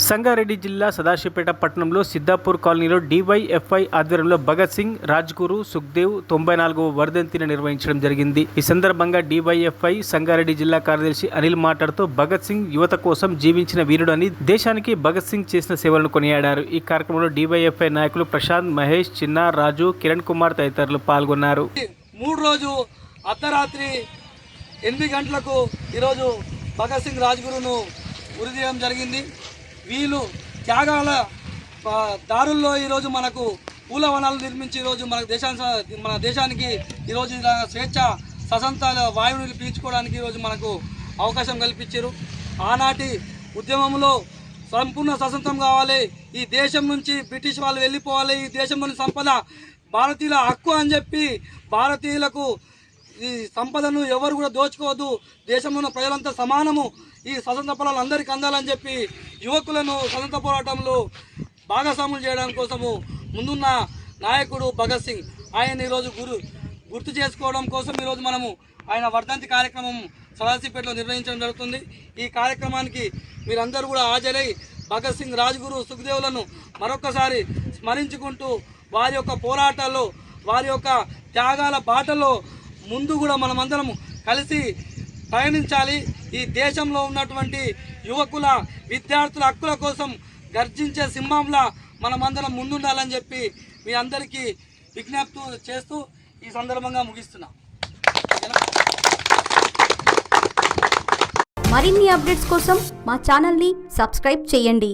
సంగారెడ్డి జిల్లా సదాశివపేట పట్టణంలో సిద్ధాపూర్ కాలనీలో డివైఎఫ్ఐ ఆధ్వర్యంలో భగత్ సింగ్, రాజ్గురు, సుఖ్దేవ్ 94వ వర్ధంతిని నిర్వహించడం జరిగింది. ఈ సందర్భంగా డివైఎఫ్ఐ సంగారెడ్డి జిల్లా కార్యదర్శి అనిల్ మాట్లాడుతూ భగత్ సింగ్ యువత కోసం జీవించిన వీరుడు అని, దేశానికి భగత్ సింగ్ చేసిన సేవలను కొనియాడారు. ఈ కార్యక్రమంలో డివైఎఫ్ఐ నాయకులు ప్రశాంత్, మహేష్, చిన్న, రాజు, కిరణ్ కుమార్ తదితరులు పాల్గొన్నారు. మూడు రోజు అర్ధరాత్రి 8 గంటలకు ఈరోజు భగత్ సింగ్, రాజ్గురును ఉరి తీయడం జరిగింది. వీళ్ళు త్యాగాల దారుల్లో ఈరోజు మనకు పూల వనాలు నిర్మించి ఈరోజు మన దేశానికి ఈరోజు ఇలా స్వేచ్ఛ స్వతంత్రాల వాయువుని పీల్చుకోవడానికి ఈరోజు మనకు అవకాశం కల్పించారు. ఆనాటి ఉద్యమంలో సంపూర్ణ స్వతంత్రం కావాలి, ఈ దేశం నుంచి బ్రిటిష్ వాళ్ళు వెళ్ళిపోవాలి, ఈ దేశంలోని సంపద భారతీయుల హక్కు అని చెప్పి భారతీయులకు ఈ సంపదను ఎవరు కూడా దోచుకోవద్దు, దేశంలో ఉన్న ప్రజలంతా సమానము, ఈ స్వతంత్ర ఫలాలు అందరికీ అందాలని చెప్పి యువకులను స్వతంత్ర పోరాటంలో భాగస్వాములు చేయడం కోసము ముందున్న నాయకుడు భగత్ సింగ్. ఆయన ఈరోజు గుర్తు చేసుకోవడం కోసం ఈరోజు మనము ఆయన వర్ధంతి కార్యక్రమం సదాశివపేటలో నిర్వహించడం జరుగుతుంది. ఈ కార్యక్రమానికి మీరందరూ కూడా హాజరై భగత్ సింగ్, రాజ్గురు, సుఖ్దేవ్లను మరొకసారి స్మరించుకుంటూ వారి యొక్క పోరాటాల్లో, వారి యొక్క త్యాగాల బాటలో ముందు కూడా మనమందరం కలిసి పయనించాలి. ఈ దేశంలో ఉన్నటువంటి యువకుల, విద్యార్థుల హక్కుల కోసం గర్జించే సింహంలా మనమందరం ముందుండాలని చెప్పి మీ అందరికీ విజ్ఞప్తి చేస్తూ ఈ సందర్భంగా ముగిస్తున్నా. మరిన్ని అప్డేట్స్ కోసం మా ఛానల్ని సబ్స్క్రైబ్ చేయండి.